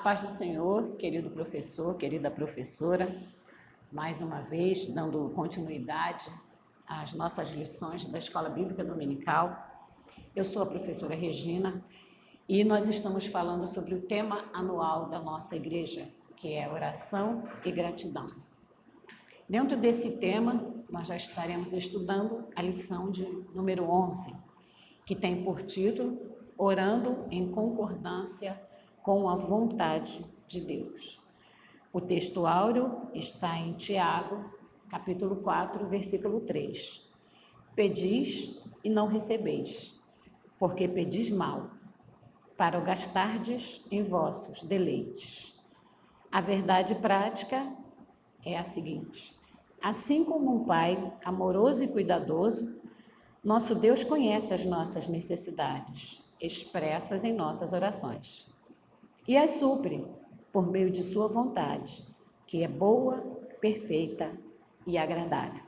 paz do Senhor, querido professor, querida professora, mais uma vez dando continuidade às nossas lições da Escola Bíblica Dominical. Eu sou a professora Regina e nós estamos falando sobre o tema anual da nossa igreja, que é oração e gratidão. Dentro desse tema, nós já estaremos estudando a lição de número 11, que tem por título Orando em Concordância com a Vontade de Deus. O texto áureo está em Tiago, capítulo 4, versículo 3. Pedis e não recebeis, porque pedis mal, para o gastardes em vossos deleites. A verdade prática é a seguinte: assim como um pai amoroso e cuidadoso, nosso Deus conhece as nossas necessidades, expressas em nossas orações, e as supre por meio de sua vontade, que é boa, perfeita e agradável.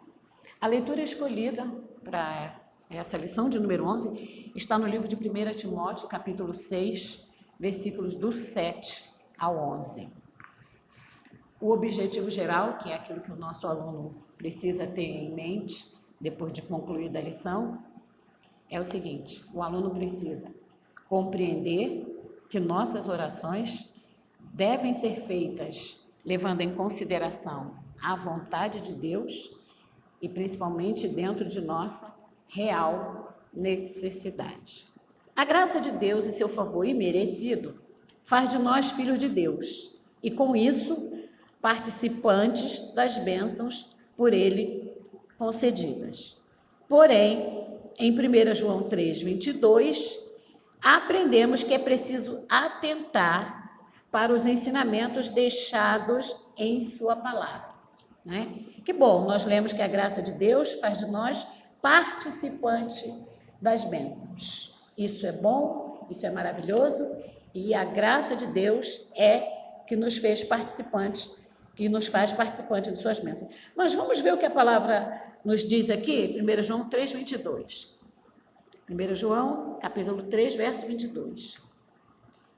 A leitura escolhida para essa lição de número 11 está no livro de 1 Timóteo, capítulo 6, versículos do 7 ao 11. O objetivo geral, que é aquilo que o nosso aluno precisa ter em mente depois de concluir a lição, é o seguinte: o aluno precisa compreender que nossas orações devem ser feitas levando em consideração a vontade de Deus e principalmente dentro de nossa real necessidade. A graça de Deus e seu favor imerecido faz de nós filhos de Deus e, com isso, participantes das bênçãos por Ele concedidas. Porém, em 1 João 3:22, aprendemos que é preciso atentar para os ensinamentos deixados em sua palavra, né? Que bom, nós lemos que a graça de Deus faz de nós participantes das bênçãos. Isso é bom, isso é maravilhoso, e a graça de Deus é que nos fez participantes, que nos faz participantes de suas bênçãos. Mas vamos ver o que a palavra nos diz aqui, 1 João 3:22. 1 João, capítulo 3, verso 22.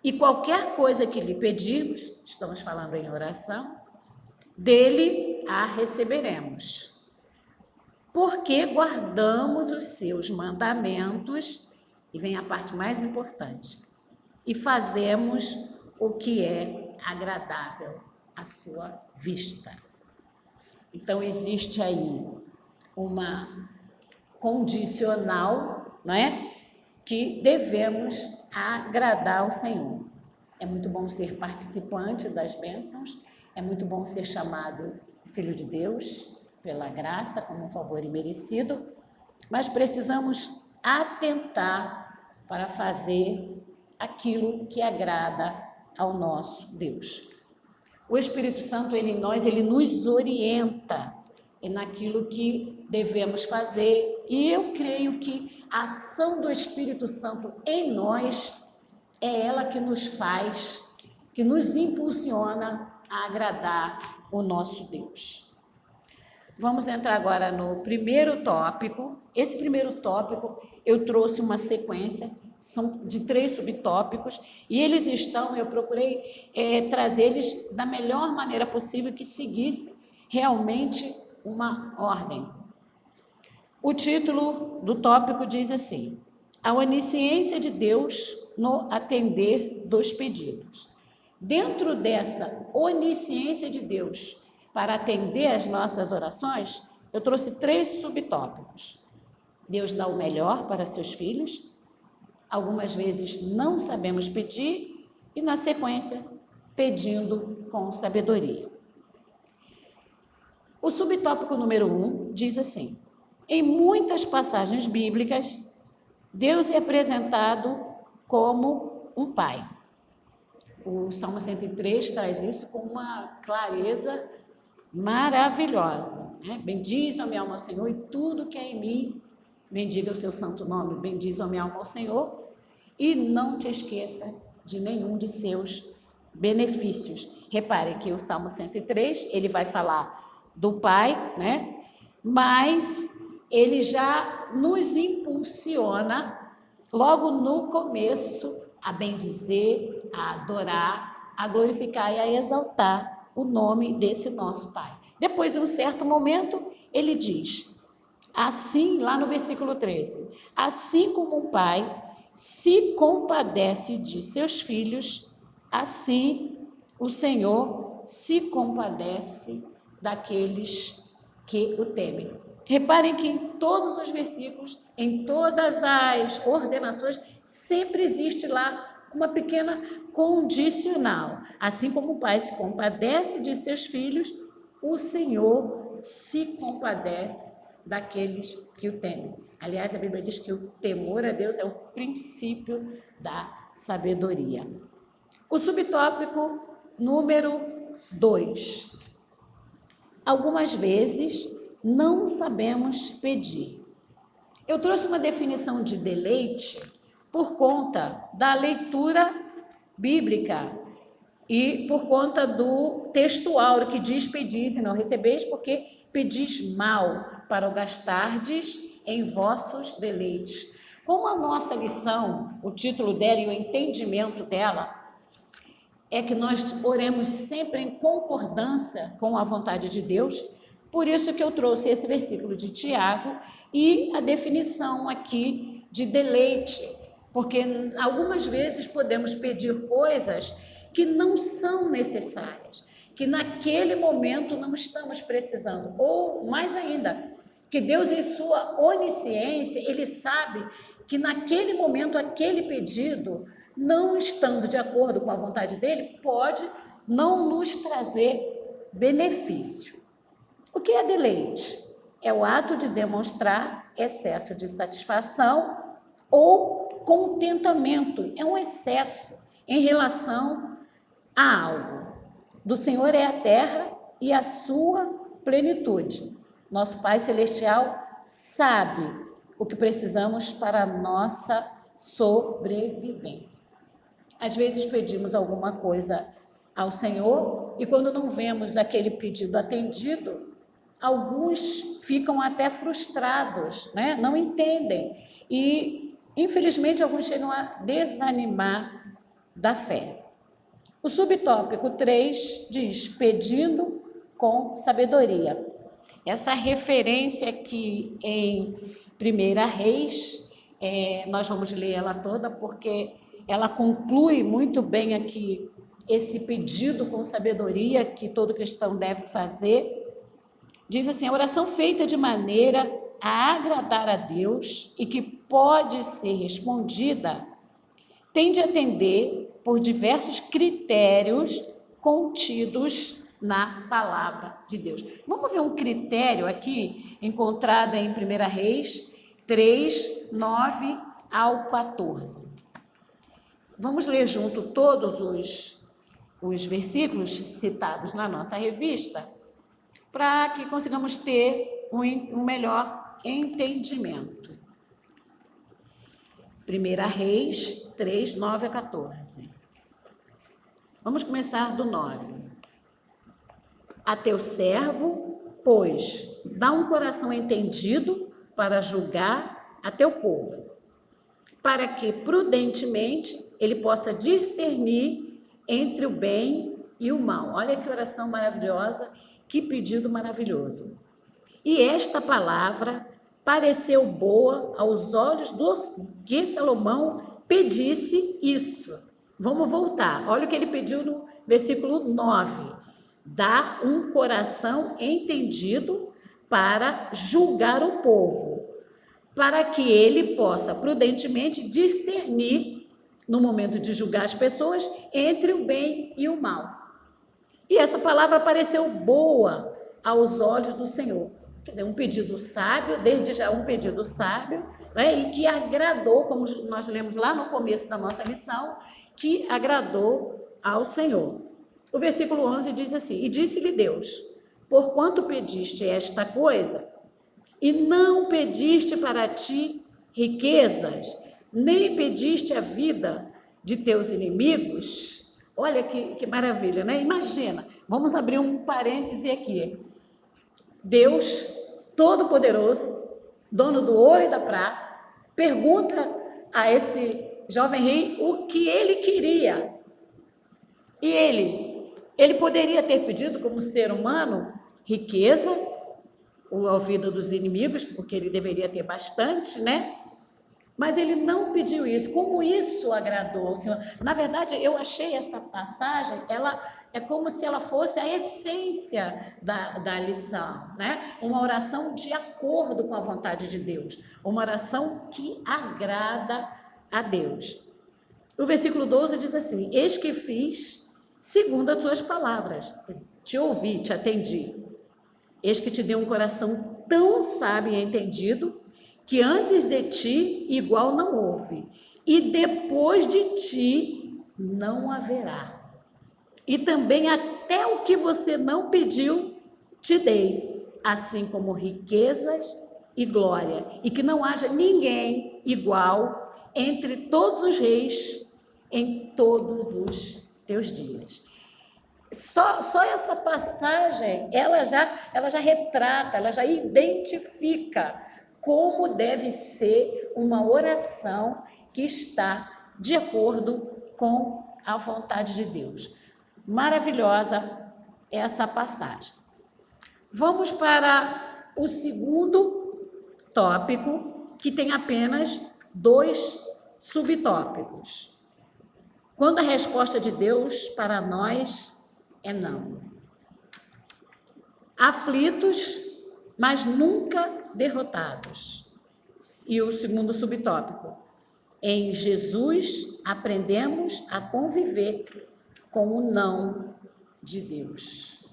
E qualquer coisa que lhe pedirmos, estamos falando em oração, dele a receberemos, porque guardamos os seus mandamentos, e vem a parte mais importante, e fazemos o que é agradável à sua vista. Então, existe aí uma condicional, não é? Que devemos agradar ao Senhor. É muito bom ser participante das bênçãos, é muito bom ser chamado filho de Deus, pela graça, como um favor imerecido, mas precisamos atentar para fazer aquilo que agrada ao nosso Deus. O Espírito Santo, ele em nós, ele nos orienta naquilo que devemos fazer, e eu creio que a ação do Espírito Santo em nós é ela que nos faz, que nos impulsiona a agradar o nosso Deus. Vamos entrar agora no primeiro tópico. Esse primeiro tópico eu trouxe uma sequência, são de 3 subtópicos, e eles estão, eu procurei trazer eles da melhor maneira possível, que seguisse realmente uma ordem. O título do tópico diz assim: a onisciência de Deus no atender dos pedidos. Dentro dessa onisciência de Deus para atender as nossas orações, eu trouxe 3 subtópicos. Deus dá o melhor para seus filhos, algumas vezes não sabemos pedir, e na sequência, pedindo com sabedoria. O subtópico número 1 diz assim: em muitas passagens bíblicas, Deus é apresentado como um pai. O Salmo 103 traz isso com uma clareza maravilhosa, né? Bendize, ó minha alma, ao Senhor, e tudo que é em mim, bendiga o seu santo nome. Bendize, ó minha alma, ao Senhor, e não te esqueça de nenhum de seus benefícios. Repare que o Salmo 103, ele vai falar do Pai, né? Mas ele já nos impulsiona, logo no começo, a bendizer, a adorar, a glorificar e a exaltar o nome desse nosso Pai. Depois, em um certo momento, ele diz, assim, lá no versículo 13, assim como um pai se compadece de seus filhos, assim o Senhor se compadece daqueles que o temem. Reparem que em todos os versículos, em todas as ordenações, sempre existe lá uma pequena condicional. Assim como o pai se compadece de seus filhos, o Senhor se compadece daqueles que o temem. Aliás, a Bíblia diz que o temor a Deus é o princípio da sabedoria. O subtópico número 2. Algumas vezes não sabemos pedir. Eu trouxe uma definição de deleite por conta da leitura bíblica e por conta do textual que diz pedis e não recebeis, porque pedis mal para o gastardes em vossos deleites. Como a nossa lição, o título dela e o entendimento dela é que nós oremos sempre em concordância com a vontade de Deus, por isso que eu trouxe esse versículo de Tiago e a definição aqui de deleite, porque algumas vezes podemos pedir coisas que não são necessárias, que naquele momento não estamos precisando, ou mais ainda, que Deus em sua onisciência, Ele sabe que naquele momento aquele pedido, não estando de acordo com a vontade dele, pode não nos trazer benefício. O que é deleite? É o ato de demonstrar excesso de satisfação ou contentamento, é um excesso em relação a algo. Do Senhor é a terra e a sua plenitude. Nosso Pai Celestial sabe o que precisamos para a nossa sobrevivência. Às vezes pedimos alguma coisa ao Senhor e quando não vemos aquele pedido atendido, alguns ficam até frustrados, né? Não entendem e, infelizmente, alguns chegam a desanimar da fé. O subtópico 3 diz, pedindo com sabedoria. Essa referência aqui em 1 Reis, nós vamos ler ela toda porque ela conclui muito bem aqui esse pedido com sabedoria que todo cristão deve fazer. Diz assim, a oração feita de maneira a agradar a Deus e que pode ser respondida, tem de atender por diversos critérios contidos na palavra de Deus. Vamos ver um critério aqui, encontrado em 1 Reis 3, 9 ao 14. Vamos ler junto todos os versículos citados na nossa revista, para que consigamos ter um melhor entendimento. 1 Reis 3, 9 a 14. Vamos começar do 9. A teu servo, pois, dá um coração entendido para julgar a teu povo, para que prudentemente ele possa discernir entre o bem e o mal. Olha que oração maravilhosa, que pedido maravilhoso. E esta palavra pareceu boa aos olhos que Salomão pedisse isso. Vamos voltar. Olha o que ele pediu no versículo 9. Dá um coração entendido para julgar o povo, para que ele possa prudentemente discernir, no momento de julgar as pessoas, entre o bem e o mal. E essa palavra pareceu boa aos olhos do Senhor. Quer dizer, um pedido sábio, desde já um pedido sábio, né? E que agradou, como nós lemos lá no começo da nossa lição, que agradou ao Senhor. O versículo 11 diz assim, e disse-lhe Deus, porquanto pediste esta coisa, e não pediste para ti riquezas, nem pediste a vida de teus inimigos. Olha que maravilha, né? Imagina, vamos abrir um parêntese aqui. Deus Todo-Poderoso, dono do ouro e da prata, pergunta a esse jovem rei o que ele queria. E ele poderia ter pedido, como ser humano, riqueza, ou a vida dos inimigos, porque ele deveria ter bastante, né? Mas ele não pediu isso. Como isso agradou ao Senhor? Na verdade, eu achei essa passagem, ela é como se ela fosse a essência da lição, né? Uma oração de acordo com a vontade de Deus, uma oração que agrada a Deus. O versículo 12 diz assim: Eis que fiz segundo as tuas palavras, te ouvi, te atendi. Eis que te dei um coração tão sábio e entendido, que antes de ti igual não houve, e depois de ti não haverá. E também até o que você não pediu, te dei, assim como riquezas e glória, e que não haja ninguém igual entre todos os reis em todos os teus dias. Só essa passagem, ela já retrata, ela já identifica como deve ser uma oração que está de acordo com a vontade de Deus. Maravilhosa essa passagem. Vamos para o segundo tópico, que tem apenas 2 subtópicos. Quando a resposta de Deus para nós é não. Aflitos, mas nunca derrotados. E o segundo subtópico: em Jesus aprendemos a conviver com o não de Deus.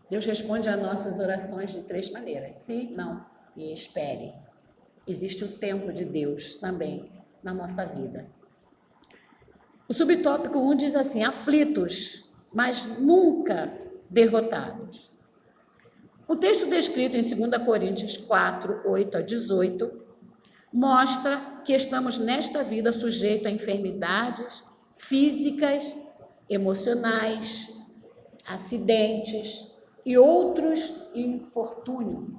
Deus responde a nossas orações de 3 maneiras: sim, não e espere. Existe o tempo de Deus também na nossa vida. O subtópico 1 diz assim: aflitos, mas nunca derrotados. O texto descrito em 2 Coríntios 4, 8 a 18, mostra que estamos nesta vida sujeitos a enfermidades físicas, emocionais, acidentes e outros infortúnios.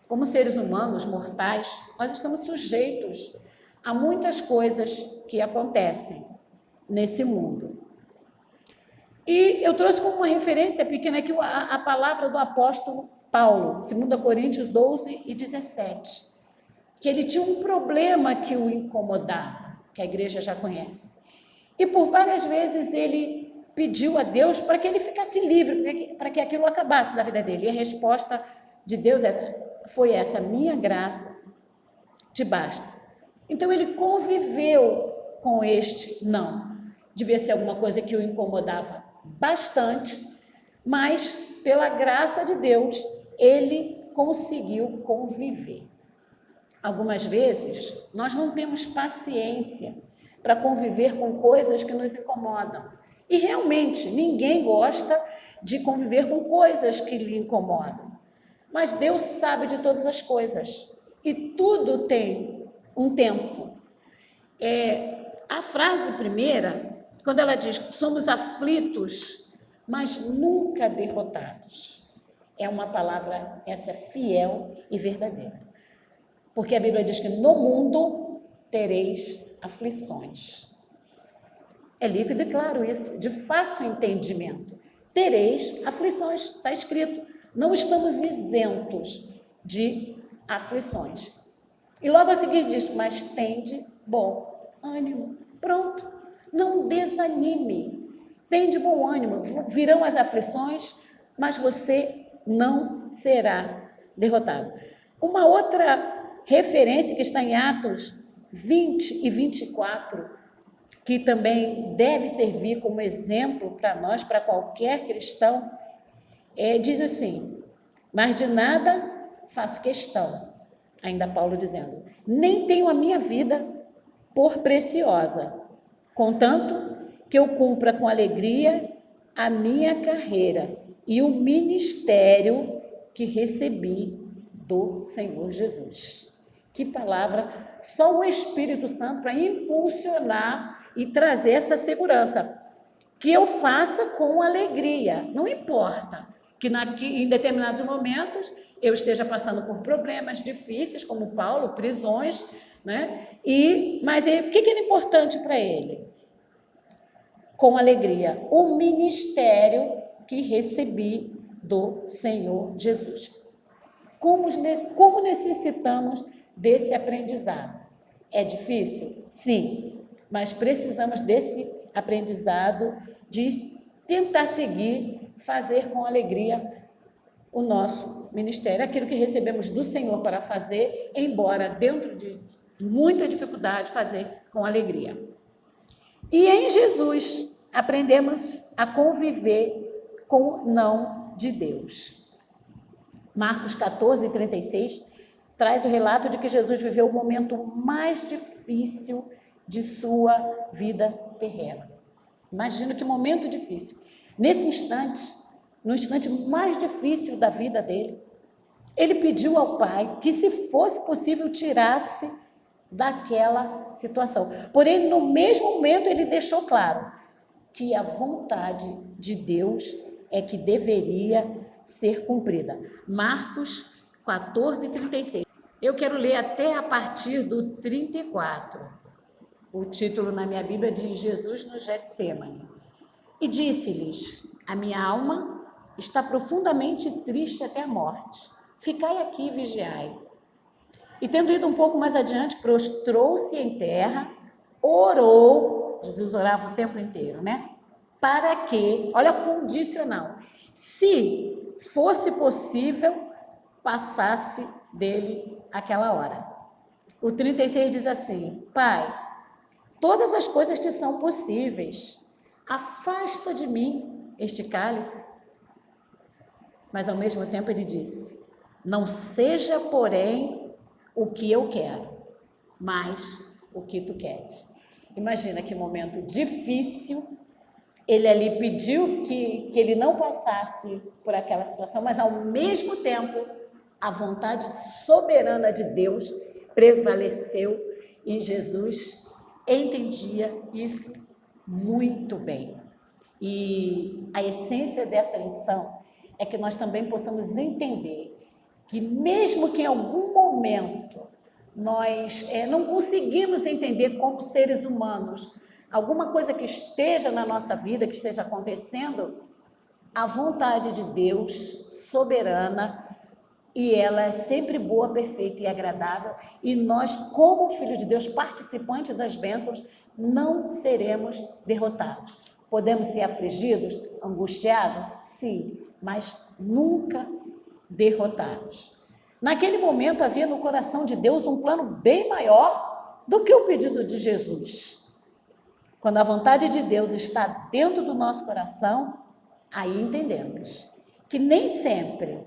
Como seres humanos mortais, nós estamos sujeitos a muitas coisas que acontecem nesse mundo. E eu trouxe como uma referência pequena aqui a palavra do apóstolo Paulo, 2 Coríntios 12 e 17, que ele tinha um problema que o incomodava, que a igreja já conhece. E por várias vezes ele pediu a Deus para que ele ficasse livre, para que aquilo acabasse da vida dele. E a resposta de Deus foi essa: minha graça te basta. Então ele conviveu com este não. Devia ser alguma coisa que o incomodava bastante, mas pela graça de Deus ele conseguiu conviver. Algumas vezes nós não temos paciência para conviver com coisas que nos incomodam. E realmente ninguém gosta de conviver com coisas que lhe incomodam. Mas Deus sabe de todas as coisas e tudo tem um tempo. A frase primeira, quando ela diz somos aflitos, mas nunca derrotados, é uma palavra essa fiel e verdadeira. Porque a Bíblia diz que no mundo tereis aflições. É líquido e claro isso, de fácil entendimento. Tereis aflições, está escrito. Não estamos isentos de aflições. E logo a seguir diz, mas tende bom ânimo. Pronto, não desanime. Tende bom ânimo. Virão as aflições, mas você não será derrotado. Uma outra referência que está em Atos 20 e 24, que também deve servir como exemplo para nós, para qualquer cristão, diz assim: mas de nada faço questão, ainda Paulo dizendo, nem tenho a minha vida por preciosa, contanto que eu cumpra com alegria a minha carreira e o ministério que recebi do Senhor Jesus. Que palavra, só o Espírito Santo para impulsionar e trazer essa segurança. Que eu faça com alegria, não importa que em determinados momentos eu esteja passando por problemas difíceis, como Paulo, prisões, né? Mas o que era importante para ele? com alegria o ministério que recebi do Senhor Jesus. Como necessitamos desse aprendizado? É difícil? Sim, mas precisamos desse aprendizado de tentar seguir, fazer com alegria o nosso ministério, aquilo que recebemos do Senhor para fazer, embora dentro de muita dificuldade, fazer com alegria. E em Jesus aprendemos a conviver com o não de Deus. Marcos 14, 36 traz o relato de que Jesus viveu o momento mais difícil de sua vida terrena. Imagina que momento difícil. Nesse instante, no instante mais difícil da vida dele, ele pediu ao Pai que, se fosse possível, tirasse daquela situação. Porém, no mesmo momento, ele deixou claro que a vontade de Deus é que deveria ser cumprida. Marcos 14, 36. Eu quero ler até a partir do 34. O título na minha Bíblia diz Jesus no Getsêmani. E disse-lhes: a minha alma está profundamente triste até a morte. Ficai aqui e vigiai. E tendo ido um pouco mais adiante, prostrou-se em terra, orou. Jesus orava o tempo inteiro, né? Para que, olha o condicional, se fosse possível, passasse dele aquela hora. O 36 diz assim: Pai, todas as coisas te são possíveis, afasta de mim este cálice. Mas ao mesmo tempo ele disse: não seja, porém, o que eu quero, mas o que tu queres. Imagina que momento difícil. Ele ali pediu que ele não passasse por aquela situação, mas ao mesmo tempo a vontade soberana de Deus prevaleceu e Jesus entendia isso muito bem. E a essência dessa lição é que nós também possamos entender que mesmo que em algum momento nós não conseguimos entender como seres humanos alguma coisa que esteja na nossa vida, que esteja acontecendo, a vontade de Deus soberana, e ela é sempre boa, perfeita e agradável, e nós, como filhos de Deus, participantes das bênçãos, não seremos derrotados. Podemos ser afligidos, angustiados? Sim, mas nunca derrotados. Naquele momento havia no coração de Deus um plano bem maior do que o pedido de Jesus. Quando a vontade de Deus está dentro do nosso coração, aí entendemos que nem sempre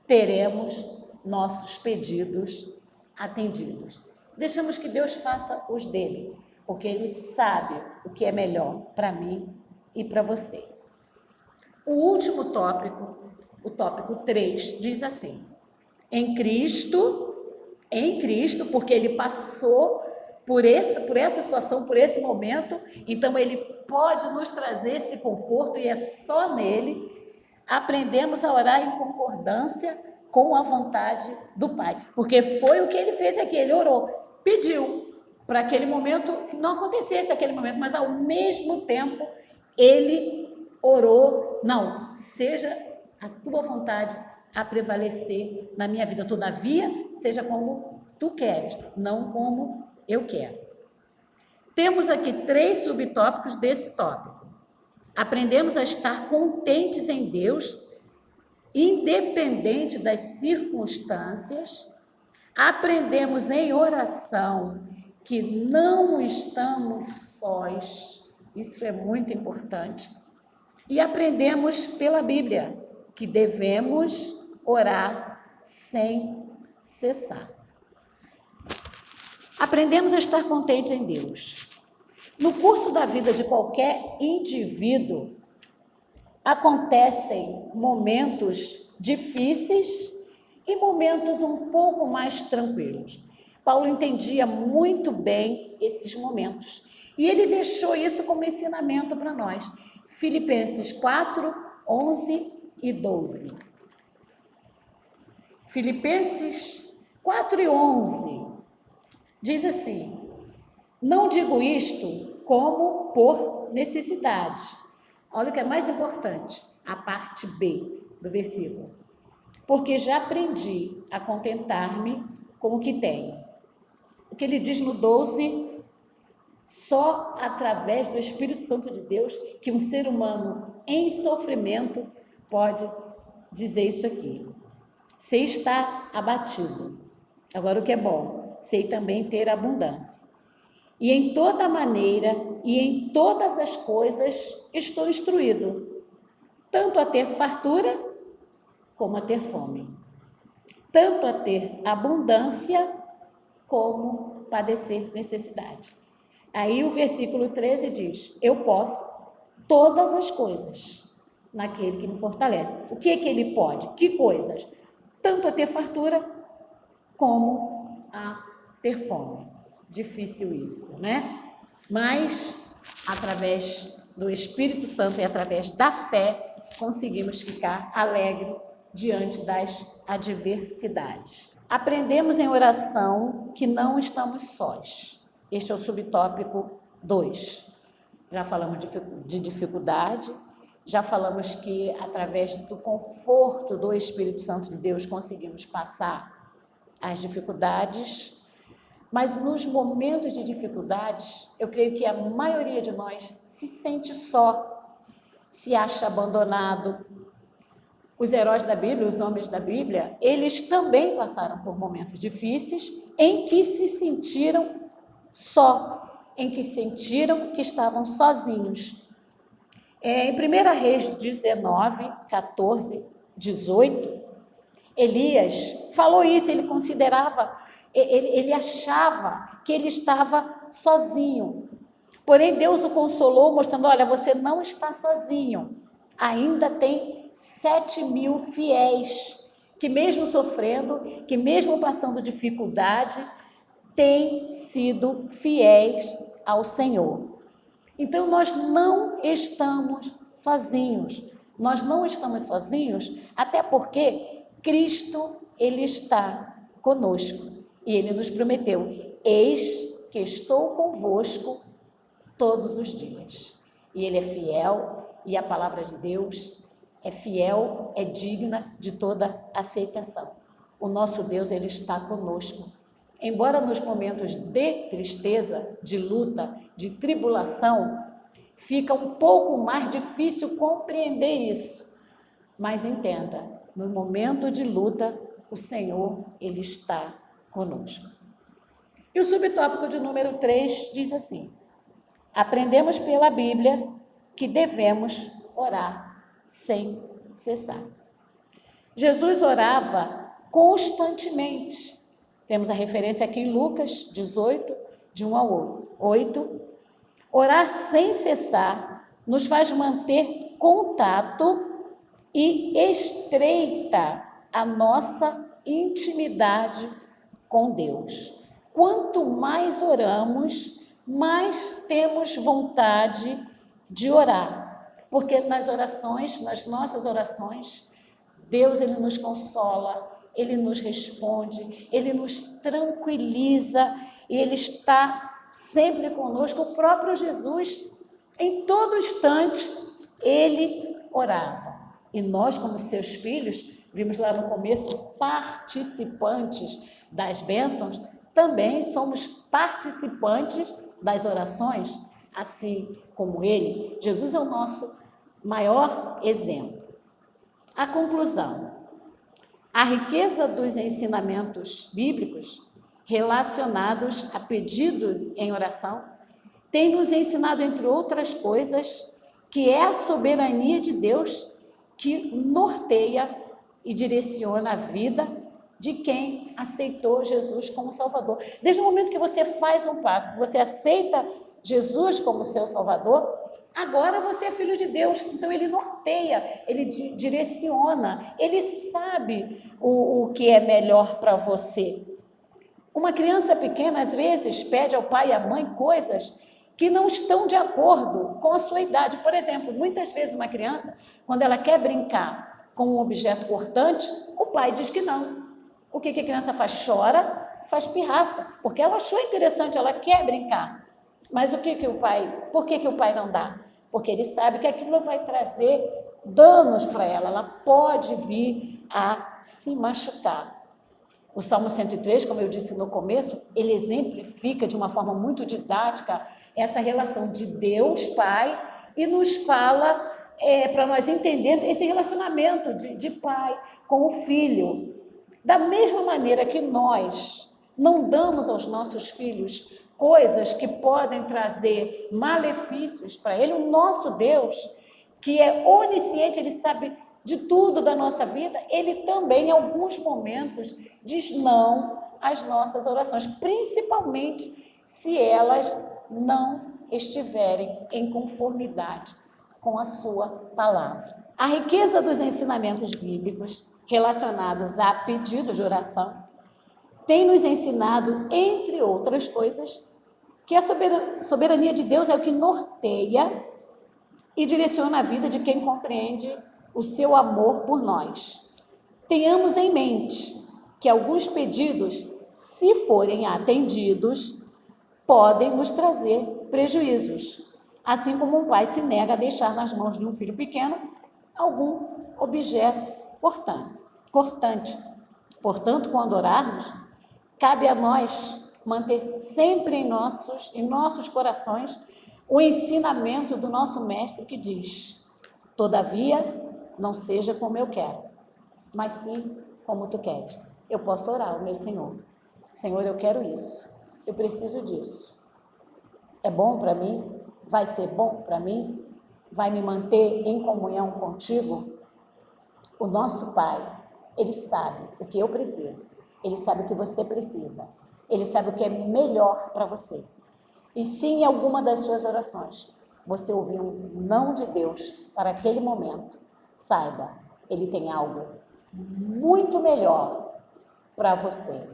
teremos nossos pedidos atendidos. Deixamos que Deus faça os dele, porque Ele sabe o que é melhor para mim e para você. O último tópico, o tópico 3, diz assim: em Cristo, porque Ele passou por essa situação, por esse momento, então Ele pode nos trazer esse conforto e é só nele. Aprendemos a orar em concordância com a vontade do Pai, porque foi o que ele fez aqui, ele orou, pediu para aquele momento que não acontecesse aquele momento, mas ao mesmo tempo ele orou, não, seja a tua vontade a prevalecer na minha vida, todavia, seja como tu queres, não como eu quero. Temos aqui 3 subtópicos desse tópico. Aprendemos a estar contentes em Deus, independente das circunstâncias. Aprendemos em oração que não estamos sós, isso é muito importante. E aprendemos pela Bíblia que devemos orar sem cessar. Aprendemos a estar contentes em Deus. No curso da vida de qualquer indivíduo, acontecem momentos difíceis e momentos um pouco mais tranquilos. Paulo entendia muito bem esses momentos e ele deixou isso como ensinamento para nós. Filipenses 4, 11 e 12. Filipenses 4 e 11 diz assim: não digo isto como por necessidade. Olha o que é mais importante, a parte B do versículo. Porque já aprendi a contentar-me com o que tenho. O que ele diz no 12, só através do Espírito Santo de Deus que um ser humano em sofrimento pode dizer isso aqui. Sei estar abatido. Agora o que é bom, sei também ter abundância. E em toda maneira e em todas as coisas estou instruído, tanto a ter fartura como a ter fome, tanto a ter abundância como padecer necessidade. Aí o versículo 13 diz: eu posso todas as coisas naquele que me fortalece. O que é que ele pode? Que coisas? Tanto a ter fartura como a ter fome. Difícil isso, né? Mas, através do Espírito Santo e através da fé, conseguimos ficar alegres diante das adversidades. Aprendemos em oração que não estamos sós. Este é o subtópico 2. Já falamos de dificuldade, já falamos que através do conforto do Espírito Santo de Deus conseguimos passar as dificuldades, mas nos momentos de dificuldades, eu creio que a maioria de nós se sente só, se acha abandonado. Os heróis da Bíblia, os homens da Bíblia, eles também passaram por momentos difíceis em que se sentiram só, em que sentiram que estavam sozinhos. Em 1 Reis 19, 14, 18, Elias falou isso, ele considerava, ele achava que ele estava sozinho. Porém, Deus o consolou, mostrando, olha, você não está sozinho. Ainda tem 7.000 fiéis, que mesmo sofrendo, que mesmo passando dificuldade, têm sido fiéis ao Senhor. Então, nós não estamos sozinhos. Nós não estamos sozinhos, até porque Cristo, Ele está conosco. E Ele nos prometeu, eis que estou convosco todos os dias. E Ele é fiel, e a palavra de Deus é fiel, é digna de toda aceitação. O nosso Deus, Ele está conosco. Embora nos momentos de tristeza, de luta, de tribulação, fica um pouco mais difícil compreender isso. Mas entenda, no momento de luta, o Senhor, Ele está conosco. E o subtópico de número 3 diz assim: aprendemos pela Bíblia que devemos orar sem cessar. Jesus orava constantemente. Temos a referência aqui em Lucas 18, de 1 ao 8. Orar sem cessar nos faz manter contato e estreita a nossa intimidade com Deus. Quanto mais oramos, mais temos vontade de orar, porque nas orações, nas nossas orações, Deus, Ele nos consola, Ele nos responde, Ele nos tranquiliza e Ele está sempre conosco. O próprio Jesus, em todo instante, Ele orava. E nós, como seus filhos, vimos lá no começo, participantes das bênçãos, também somos participantes das orações, assim como Ele. Jesus é o nosso maior exemplo. A conclusão: a riqueza dos ensinamentos bíblicos relacionados a pedidos em oração tem nos ensinado, entre outras coisas, que é a soberania de Deus que norteia e direciona a vida de quem aceitou Jesus como Salvador. Desde o momento que você faz um pacto, você aceita Jesus como seu Salvador, agora você é filho de Deus. Então Ele norteia, Ele direciona, Ele sabe o que é melhor para você. Uma criança pequena, às vezes, pede ao pai e à mãe coisas que não estão de acordo com a sua idade. Por exemplo, muitas vezes uma criança, quando ela quer brincar com um objeto cortante, o pai diz que não. O que a criança faz? Chora, faz pirraça, porque ela achou interessante, ela quer brincar. Mas por que o pai não dá? Porque ele sabe que aquilo vai trazer danos para ela, ela pode vir a se machucar. O Salmo 103, como eu disse no começo, ele exemplifica de uma forma muito didática essa relação de Deus, Pai, e nos fala para nós entendermos esse relacionamento de pai com o filho. Da mesma maneira que nós não damos aos nossos filhos coisas que podem trazer malefícios para ele, o nosso Deus, que é onisciente, ele sabe de tudo da nossa vida, ele também, em alguns momentos, diz não às nossas orações, principalmente se elas não estiverem em conformidade com a sua palavra. A riqueza dos ensinamentos bíblicos relacionados a pedidos de oração tem nos ensinado, entre outras coisas, que a soberania de Deus é o que norteia e direciona a vida de quem compreende o seu amor por nós. Tenhamos em mente que alguns pedidos, se forem atendidos, podem nos trazer prejuízos, assim como um pai se nega a deixar nas mãos de um filho pequeno algum objeto cortante. Portanto, quando orarmos, cabe a nós manter sempre em nossos corações o ensinamento do nosso mestre que diz: todavia, não seja como eu quero, mas sim como tu queres. Eu posso orar ao meu Senhor. Senhor, eu quero isso. Eu preciso disso. É bom para mim? Vai ser bom para mim? Vai me manter em comunhão contigo? O nosso Pai, Ele sabe o que eu preciso. Ele sabe o que você precisa. Ele sabe o que é melhor para você. E se em alguma das suas orações você ouvir um não de Deus para aquele momento, saiba, Ele tem algo muito melhor para você.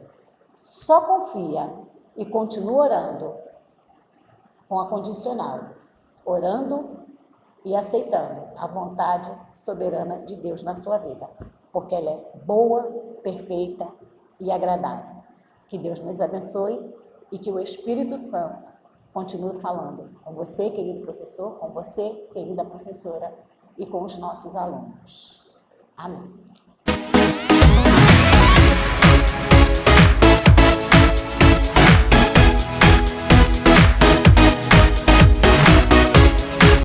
Só confia e continua orando com a condicional, orando e aceitando a vontade soberana de Deus na sua vida, porque ela é boa, perfeita e agradável. Que Deus nos abençoe e que o Espírito Santo continue falando com você, querido professor, com você, querida professora, e com os nossos alunos. Amém.